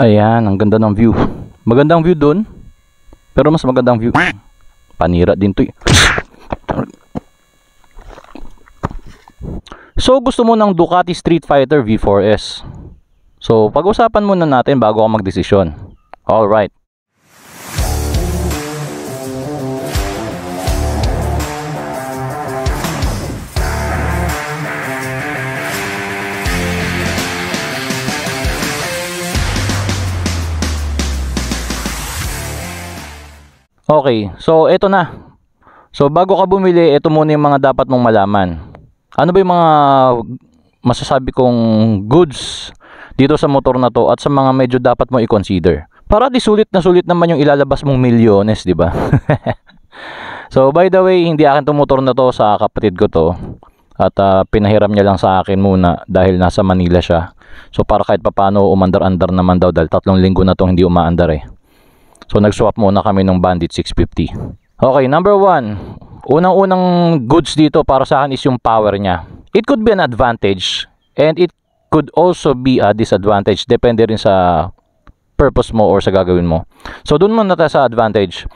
Ayan, ang ganda ng view. Magandang view dun, pero mas magandang view. Panira din to eh. So gusto mo ng Ducati Street Fighter V4S. So pag-usapan muna natin bago ako magdesisyon. Alright. Okay, so eto na. So bago ka bumili, ito muna yung mga dapat mong malaman. Ano ba yung mga masasabi kong goods dito sa motor na to at sa mga medyo dapat mo i-consider? Para di sulit na sulit naman yung ilalabas mong milyones, di ba? So by the way, hindi akin tong motor na to, sa kapatid ko to. At pinahiram niya lang sa akin muna dahil nasa Manila siya. So para kahit papano umandar-andar naman daw dahil 3 linggo na to hindi umaandar eh. So nag-swap muna kami ng Bandit 650. Okay, number 1. Unang-unang goods dito para sa akin is yung power niya. It could be an advantage and it could also be a disadvantage. Depende rin sa purpose mo or sa gagawin mo. So doon muna tayo sa advantage.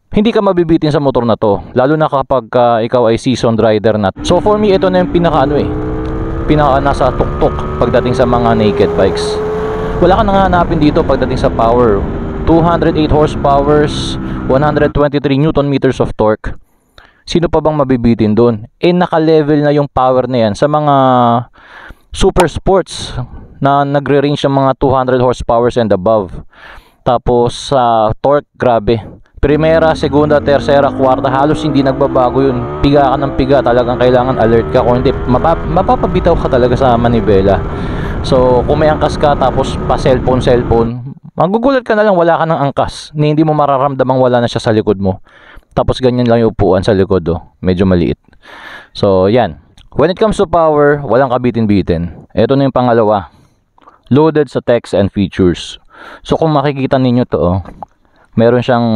Hindi ka mabibitin sa motor na to, lalo na kapag ikaw ay seasoned rider na. So for me, ito na yung pinaka nasa tuktok pagdating sa mga naked bikes. Wala ka nang hanapin dito pagdating sa power. 208 horsepower, 123 newton meters of torque. Sino pa bang mabibitin doon? Eh naka-level na yung power na yan sa mga super sports na nagre-range ng mga 200 horsepower and above. Tapos sa torque, grabe. Primera, segunda, tercera, kwarta, halos hindi nagbabago yun. Piga ka ng piga, talagang kailangan alert ka. Kung hindi, mapapabitaw ka talaga sa manibela. So kung may angkas ka tapos pa cellphone, magugulat ka na lang wala ka ng angkas, ni hindi mo mararamdamang wala na siya sa likod mo. Tapos ganyan lang yung upuan sa likod, oh. Medyo maliit. So yan, when it comes to power, walang kabitin-bitin. Ito na yung pangalawa, loaded sa techs and features. So kung makikita ninyo to, oh, meron siyang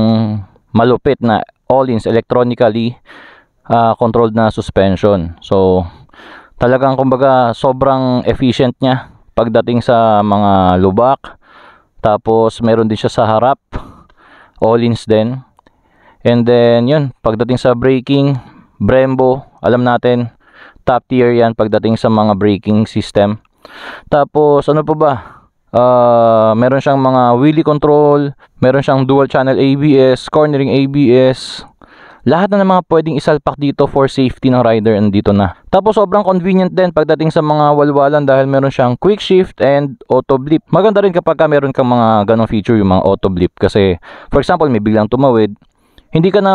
malupit na all-ins electronically controlled na suspension. So talagang kumbaga sobrang efficient niya pagdating sa mga lubak. Tapos meron din siya sa harap, all-ins din. And then yun, pagdating sa braking, Brembo, alam natin top tier yan pagdating sa mga braking system. Tapos ano pa ba, meron siyang mga wheelie control, meron siyang dual channel ABS, cornering ABS. Lahat na ng mga pwedeng isalpak dito for safety ng rider andito na. Tapos sobrang convenient din pagdating sa mga walwalan dahil meron siyang quick shift and auto blip. Maganda rin kapag meron kang mga ganong feature, yung mga auto blip. Kasi for example, may biglang tumawid, hindi ka na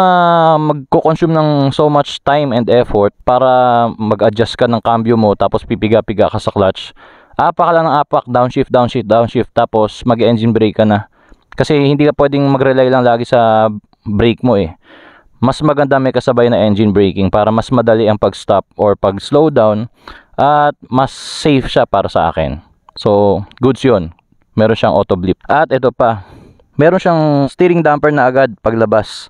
magko-consume ng so much time and effort para mag-adjust ka ng cambio mo tapos pipiga-piga ka sa clutch. Apak ka lang ng apak, downshift, downshift, downshift, tapos mag-engine brake ka na. Kasi hindi ka pwedeng mag-rely lang lagi sa brake mo eh. Mas maganda may kasabay na engine braking para mas madali ang pag-stop or pag-slow down at mas safe siya para sa akin. So, goods yun. Meron siyang auto blip. At ito pa, meron siyang steering damper na agad paglabas.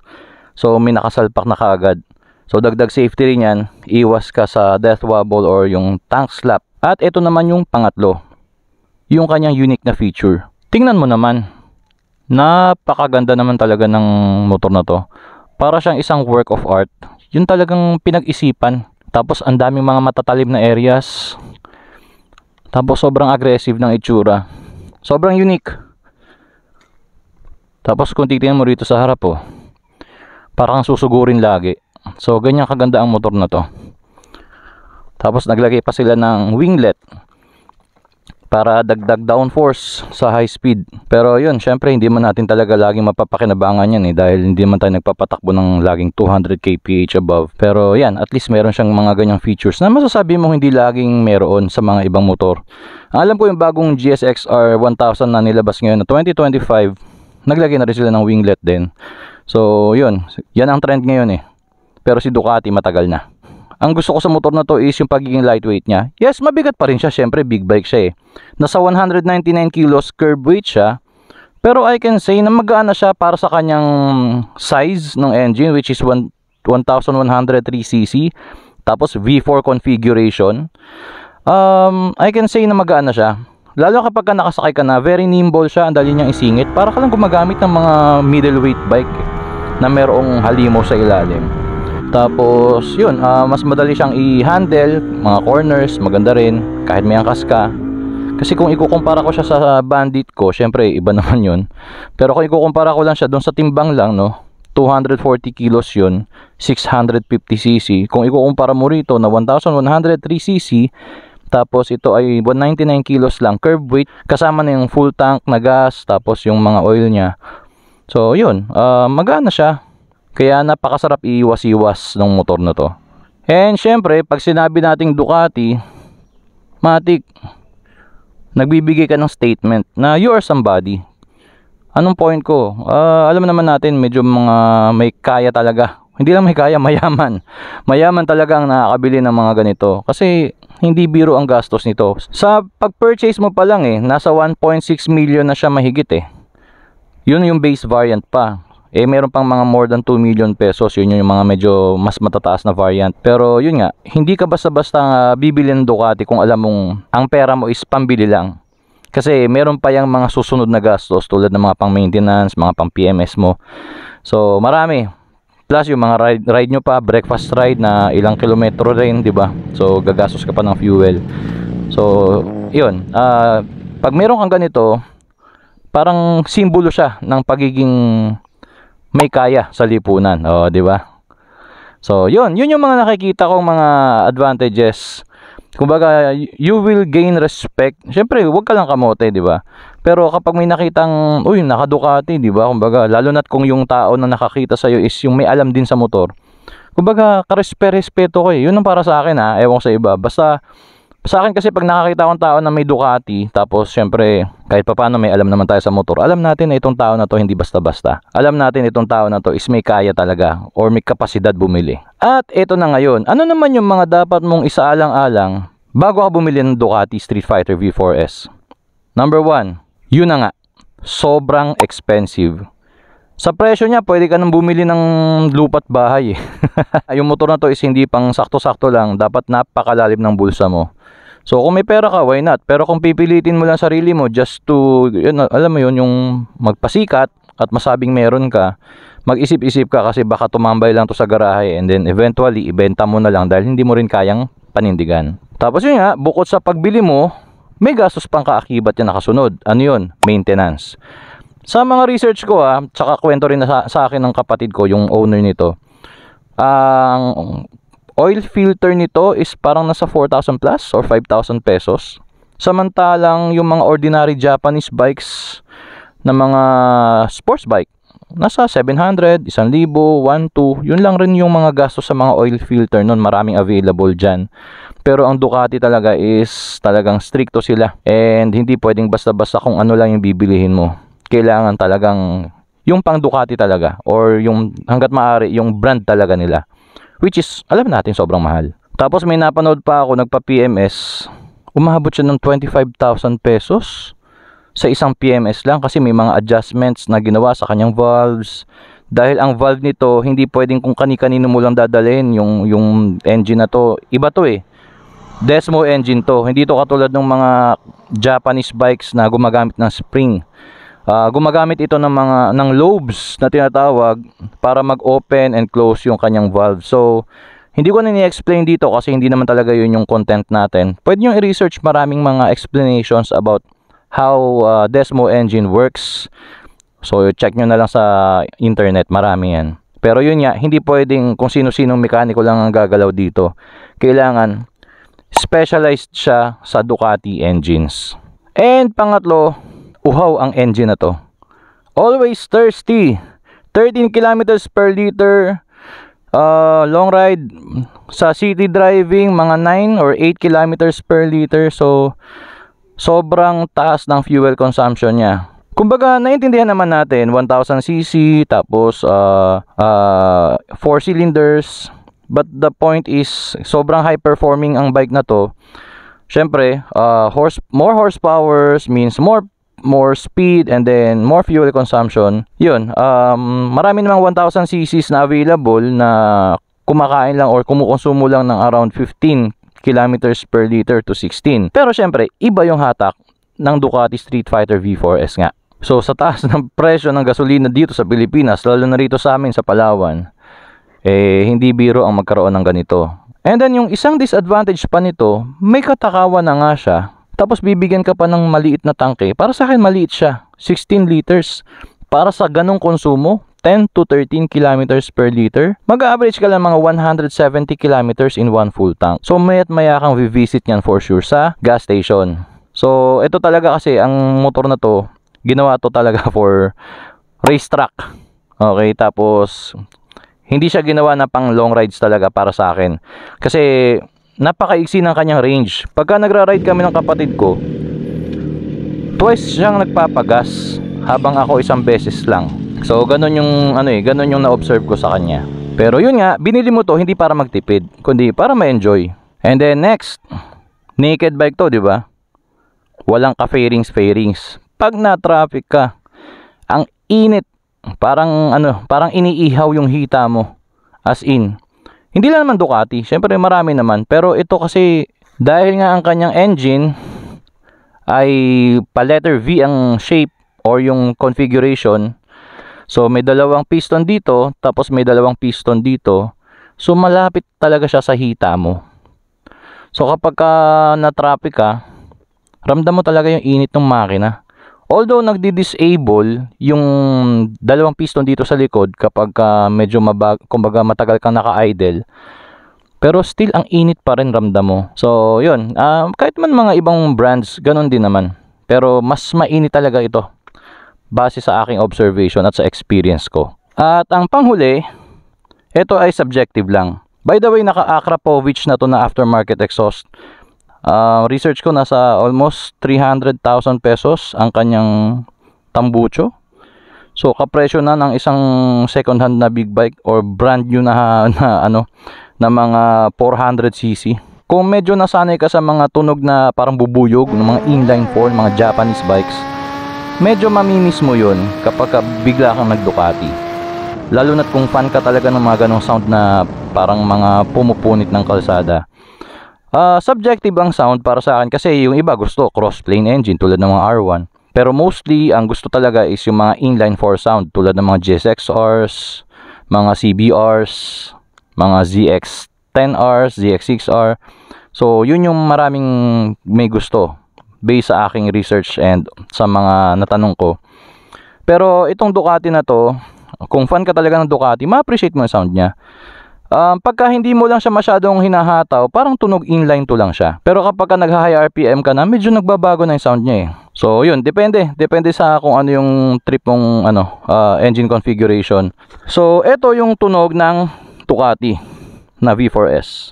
So, may nakasalpak na kaagad. So, dagdag safety rin yan. Iwas ka sa death wobble or yung tank slap. At ito naman yung pangatlo. Yung kanyang unique na feature. Tingnan mo naman. Napakaganda naman talaga ng motor na to. Para siyang isang work of art. Yun talagang pinag-isipan. Tapos ang daming mga matatalim na areas. Tapos sobrang aggressive ng itsura. Sobrang unique. Tapos kung titingnan mo rito sa harap, oh, parang susugurin lagi. So ganyan kaganda ang motor na to. Tapos naglagay pa sila ng winglet para dagdag downforce sa high speed. Pero yun, syempre hindi man natin talaga laging mapapakinabangan yan eh, dahil hindi man tayo nagpapatakbo ng laging 200 kph above. Pero yan, at least meron siyang mga ganyang features na masasabi mo hindi laging meron sa mga ibang motor. Alam ko yung bagong GSX-R 1000 na nilabas ngayon na 2025, naglagay na rin sila ng winglet din. So yun, yan ang trend ngayon eh. Pero si Ducati matagal na. Ang gusto ko sa motor na to is yung pagiging lightweight niya. Yes, mabigat pa rin siya. Syempre, big bike siya eh. Nasa 199 kilos curb weight siya. Pero I can say na magaan na siya para sa kanyang size ng engine, which is 1103cc. Tapos V4 configuration. I can say na magaan na siya. lalo kapag ka nakasakay ka na, very nimble siya, ang dali niyang isingit. Para ka lang gumagamit ng mga middleweight bike na merong halimaw sa ilalim. Tapos yun, mas madali siyang i-handle, mga corners, maganda rin kahit may angkas ka. Kasi kung ikukumpara ko siya sa Bandit ko, syempre iba naman yun. Pero kung ikukumpara ko lang siya doon sa timbang lang, no, 240 kilos yun, 650cc. Kung ikukumpara mo rito na 1103cc, tapos ito ay 199 kilos lang, curb weight, kasama na yung full tank na gas, tapos yung mga oil niya. So yun, magana siya. Kaya napakasarap iwas-iwas ng motor na to. And syempre, pag sinabi nating Ducati, matik, nagbibigay ka ng statement na you are somebody. Anong point ko? Alam naman natin, medyo mga may kaya talaga. Hindi lang may kaya, mayaman. Mayaman talaga ang nakakabili ng mga ganito. Kasi hindi biro ang gastos nito. Sa pag-purchase mo pa lang nasa 1.6 million na siya mahigit Yun yung base variant pa. Meron pang mga more than 2 million pesos. Yun yung mga medyo mas matataas na variant. Pero yun nga, hindi ka basta-basta bibili ng Ducati kung alam mong ang pera mo is pambili lang. Kasi meron pa yung mga susunod na gastos tulad ng mga pang maintenance, mga pang PMS mo. So marami. Plus yung mga ride nyo pa, breakfast ride na ilang kilometro rin, di ba? So gagastos ka pa ng fuel. So yun, pag meron kang ganito, parang simbolo siya ng pagiging may kaya sa lipunan, di ba? So yun yung mga nakikita kong mga advantages. Kumbaga, you will gain respect. Siyempre, huwag ka lang kamote, di ba? Pero kapag may nakitang, uy, naka-Ducati, di ba? Kumbaga, lalo na't kung yung tao na nakakita sa'yo is yung may alam din sa motor. Kumbaga, karespeto ko Yun ang para sa akin ewan ko sa iba. Basta, sa akin kasi pag nakakita akong tao na may Ducati, tapos siyempre, kahit papaano may alam naman tayo sa motor, alam natin na itong tao na to hindi basta-basta. Alam natin itong tao na to is may kaya talaga or may kapasidad bumili. At ito na ngayon, ano naman yung mga dapat mong isaalang-alang bago ka bumili ng Ducati Street Fighter V4S? Number 1, yun na nga, sobrang expensive. Sa presyo niya, pwede ka nang bumili ng lupa't bahay Yung motor na to is hindi pang sakto-sakto lang, dapat napakalalim ng bulsa mo. So kung may pera ka, why not? Pero kung pipilitin mo lang sarili mo just to, yun, alam mo yun, yung magpasikat at masabing meron ka, mag-isip-isip ka kasi baka tumambay lang to sa garahe and then eventually ibenta mo na lang dahil hindi mo rin kayang panindigan. Tapos yun nga, bukod sa pagbili mo, may gastos pang kaakibat yung nakasunod. Ano yun? Maintenance. Sa mga research ko tsaka kwento rin na sa akin ng kapatid ko, yung owner nito, ang oil filter nito is parang nasa 4,000 plus or 5,000 pesos. Samantalang yung mga ordinary Japanese bikes na mga sports bike, nasa 700, 1,000, 1,200. Yun lang rin yung mga gastos sa mga oil filter nun. Maraming available dyan. Pero ang Ducati talaga is talagang stricto sila. And hindi pwedeng basta-basta kung ano lang yung bibilihin mo. Kailangan talagang yung pang Ducati talaga. Or yung hanggat maaari, yung brand talaga nila. Which is, alam natin, sobrang mahal. Tapos may napanood pa ako, nagpa-PMS. Umahabot siya ng 25,000 pesos sa isang PMS lang kasi may mga adjustments na ginawa sa kanyang valves. Dahil ang valve nito, hindi pwedeng kung kani-kanino mo lang dadalhin yung engine na to. Iba to Desmo engine to. Hindi to katulad ng mga Japanese bikes na gumagamit ng spring. Gumagamit ito ng lobes na tinatawag para mag-open and close yung kanyang valve. So, hindi ko na ni-explain dito kasi hindi naman talaga yun yung content natin. Pwede nyo i-research maraming mga explanations about how Desmo engine works. So, check nyo na lang sa internet. Marami yan. Pero yun nga, hindi pwedeng kung sino-sinong mekaniko lang ang gagalaw dito. Kailangan specialized siya sa Ducati engines. And pangatlo, uhaw ang engine na to. Always thirsty. 13 kilometers per liter. Long ride sa city driving, mga 9 or 8 kilometers per liter. So, sobrang taas ng fuel consumption niya. Kumbaga, naintindihan naman natin, 1000cc, tapos 4 cylinders. But the point is, sobrang high performing ang bike na to. Syempre, more horsepower means more speed and then more fuel consumption. Yun, marami namang 1000cc's na available na kumakain lang or kumukonsumo lang ng around 15 kilometers per liter to 16. Pero syempre, iba yung hatak ng Ducati Street Fighter V4S nga. So sa taas ng presyo ng gasolina dito sa Pilipinas, lalo na rito sa amin sa Palawan, hindi biro ang magkaroon ng ganito. And then yung isang disadvantage pa nito, may katakawan na nga siya. Tapos bibigyan ka pa ng maliit na tangke. Para sa akin maliit siya, 16 liters. Para sa ganong konsumo, 10 to 13 kilometers per liter, mag-average ka lang mga 170 kilometers in one full tank. So maya't maya kang visit niyan for sure sa gas station. So ito talaga kasi ang motor na to, ginawa to talaga for racetrack. Okay, tapos hindi siya ginawa na pang long rides talaga para sa akin. Kasi napakaiksi ng kanyang range. Pagka nagra-ride kami ng kapatid ko, twice siyang nagpapagas habang ako isang beses lang. So ganun yung ganun yung na-observe ko sa kanya. Pero yun nga, binili mo to hindi para magtipid, kundi para ma-enjoy. And then next, naked bike to, di ba? Walang ka-fairings. Pag na-traffic ka, ang init, parang iniihaw yung hita mo. As in, hindi lang naman Ducati, syempre marami naman, pero ito kasi dahil nga ang kanyang engine ay pa letter V ang shape or yung configuration. So may dalawang piston dito, tapos may dalawang piston dito. So malapit talaga siya sa hita mo. So kapag na-traffic ka, ramdam mo talaga yung init ng makina. Although nagdi-disable yung dalawang piston dito sa likod kapag medyo kumbaga matagal kang naka-idle, pero still ang init pa rin ramdam mo. So yun, kahit man mga ibang brands, ganun din naman. Pero mas mainit talaga ito base sa aking observation at sa experience ko. At ang panghuli, ito ay subjective lang. By the way, naka-Akrapovic na to na aftermarket exhaust. Research ko, nasa almost 300,000 pesos ang kanyang tambucho. So kapresyo na ng isang second hand na big bike or brand new na mga 400cc. Kung medyo nasanay ka sa mga tunog na parang bubuyog ng mga inline 4, mga Japanese bikes, medyo mamimiss mo yun kapag bigla kang nag-Ducati. Lalo na't kung fan ka talaga ng mga ganong sound na parang mga pumupunit ng kalsada. Subjective ang sound para sa akin kasi yung iba gusto cross-plane engine tulad ng mga R1. Pero mostly ang gusto talaga is yung mga inline 4 sound tulad ng mga GSX-Rs, mga CBRs, mga ZX-10Rs, ZX-6R. So yun yung maraming may gusto based sa aking research and sa mga natanong ko. Pero itong Ducati na to, kung fan ka talaga ng Ducati, ma-appreciate mo yung sound niya. Pagka hindi mo lang siya masyadong hinahataw, parang tunog inline to lang siya. Pero kapag nag-high RPM ka na, medyo nagbabago na yung sound niya eh. So yun, depende sa kung ano yung trip mong engine configuration. So ito yung tunog ng Ducati na V4S.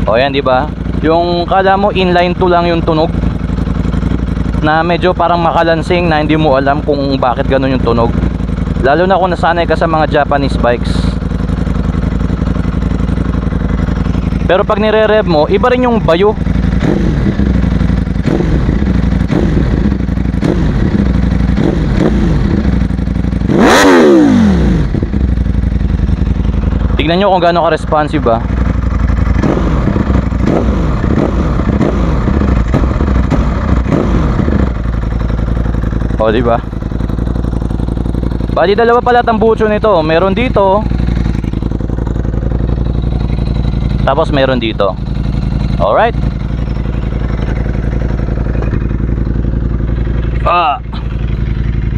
O yan, di ba? Yung kala mo inline 2 lang yung tunog, na medyo parang makalansing na hindi mo alam kung bakit ganun yung tunog. Lalo na kung nasanay ka sa mga Japanese bikes. Pero pag nire-rev mo, iba rin yung bayo. Tignan nyo kung gaano ka-responsive ba. O diba? Bali dalawa pala tambucho nito. Meron dito, tapos meron dito. Alright.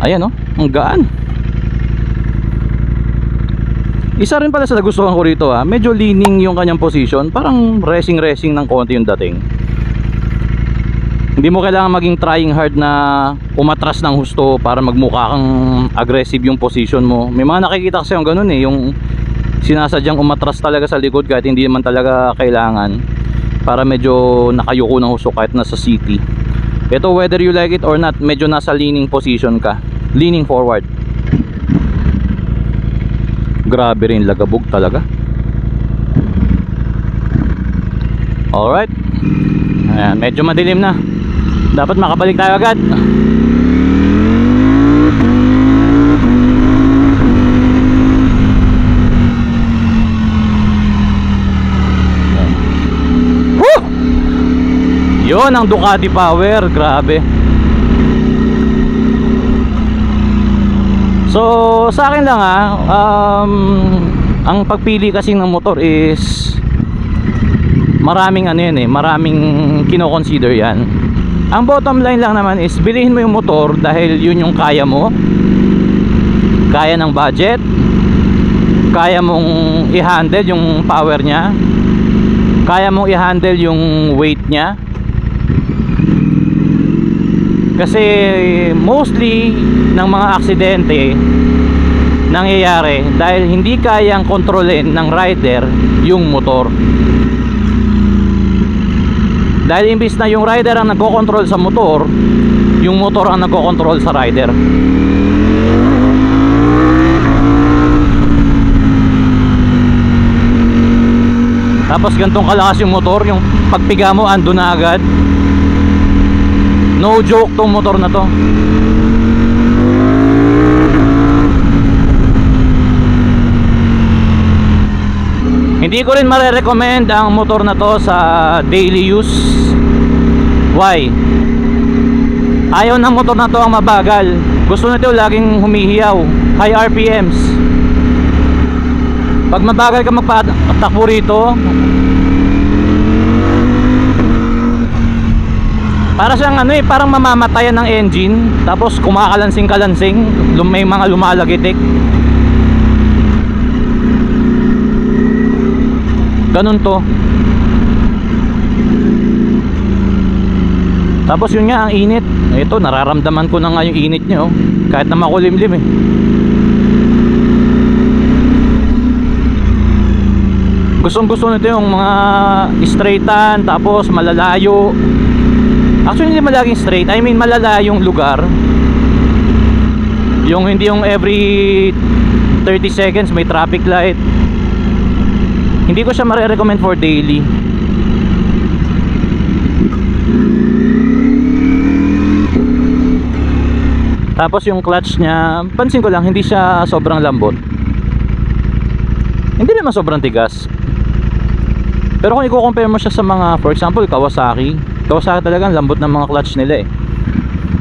Ayan oh, ang gaan. Isa rin pala sa nagustuhan ko rito medyo leaning yung kanyang position. Parang racing ng konti yung dating. Hindi mo kailangan maging trying hard na umatras ng husto para magmukha kang aggressive yung position mo. May mga nakikita kasi yung ganun yung sinasadyang umatras talaga sa likod kahit hindi naman talaga kailangan, para medyo nakayuko ng husto kahit nasa city. Ito, whether you like it or not, medyo nasa leaning position ka, leaning forward. Grabe rin, lagabog talaga. Alright. Ayan, medyo madilim na. Dapat makabalik tayo agad. Yun ang Ducati Power, grabe. So sa akin lang ang pagpili kasi ng motor is maraming ano yan maraming kino-consider yan. Ang bottom line lang naman is bilihin mo yung motor dahil yun yung kaya mo, kaya ng budget, kaya mong i-handle yung power nya, kaya mong i-handle yung weight nya. Kasi mostly ng mga aksidente nangyayari dahil hindi kayang kontrolin ng rider yung motor. Dahil imbis na yung rider ang nagko-control sa motor, yung motor ang nagko-control sa rider. Tapos gantong kalakas yung motor, yung pagpiga mo ando na agad. No joke tong motor na to. Hindi ko rin mare-recommend ang motor na to sa daily use. Why? Ayaw ng motor na to ang mabagal. Gusto nito laging humihiyaw, high RPMs. Pag mabagal ka magpatakbo rito, para siyang parang mamamatayan ng engine. Tapos kumakalansing-kalansing, may mga lumalagitik. Ganun to. Tapos yun nga, ang init. Ito, nararamdaman ko na nga yung init niya kahit na makulimlim Gustong gusto nito yung mga straightan, tapos malalayo. Actually hindi malaging straight, I mean malalayong lugar. Yung hindi yung every 30 seconds may traffic light. Hindi ko siya mare-recommend for daily. Tapos yung clutch niya, pansin ko lang hindi siya sobrang lambot. Hindi naman sobrang tigas. Pero kung i-compare mo siya sa mga, for example, Kawasaki talagang lambot ng mga clutch nila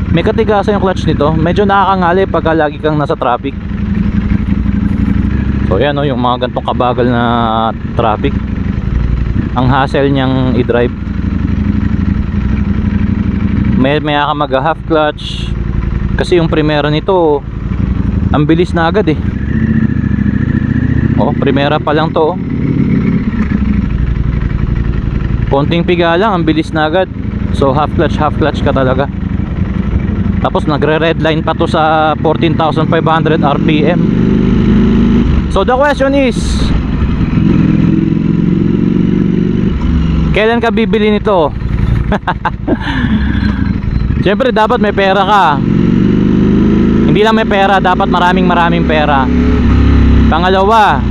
May katigasan yung clutch nito. Medyo nakakangali pagka lagi kang nasa traffic. So yan yung mga gantong kabagal na traffic, ang hassle niyang i-drive. May ka mag half clutch. Kasi yung primera nito ang bilis na agad primera pa lang to konting piga lang, ang bilis na agad. So half clutch ka talaga. Tapos nagre-red line pa to sa 14,500 RPM. So the question is, kailan ka bibili nito? Siyempre dapat may pera ka. Hindi lang may pera, dapat maraming pera. Pangalawa,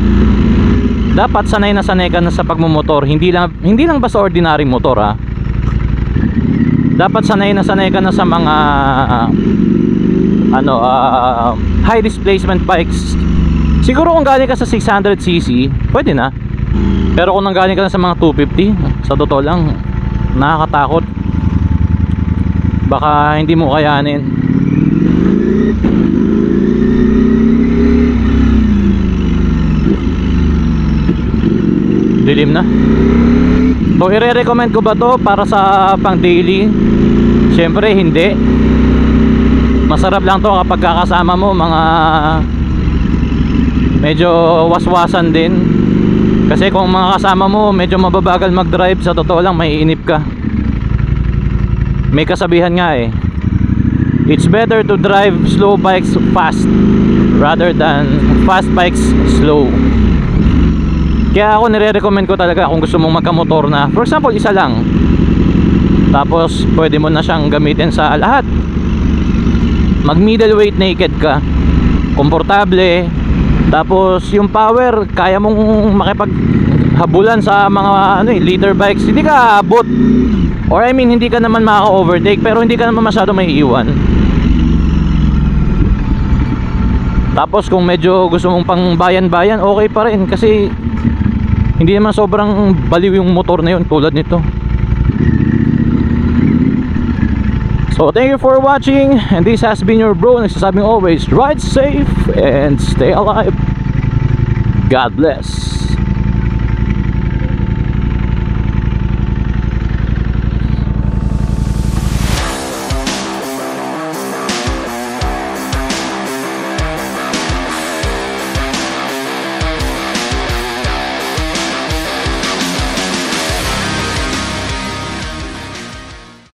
dapat sanay na sanay ka na sa pagmumotor. Hindi lang basta ordinary motor Dapat sanay na sanay ka na sa mga high displacement bikes. Siguro kung galing ka sa 600cc, pwede na. Pero kung nanggaling ka na sa mga 250, sa totoo lang, nakakatakot. Baka hindi mo kayanin. Dilim na. So i-recommend ko ba to para sa pang daily? Siyempre hindi. Masarap lang to kapag kakasama mo mga medyo waswasan din. Kasi kung mga kasama mo medyo mababagal mag-drive, sa totoo lang maiinip ka. May kasabihan nga it's better to drive slow bikes fast rather than fast bikes slow. Kaya ako nire-recommend ko talaga kung gusto mong magkamotor na, for example, isa lang, tapos pwede mo na siyang gamitin sa lahat. Mag middleweight naked ka, komportable. Tapos yung power, kaya mong makipaghabulan sa mga liter bikes. Hindi ka abot, or I mean hindi ka naman maka-overtake, pero hindi ka naman masyado may iwan. Tapos kung medyo gusto mong pang bayan-bayan, okay pa rin. Kasi hindi naman sobrang baliw yung motor na yun tulad nito. So thank you for watching, and this has been your bro nagsasabing always ride safe and stay alive. God bless.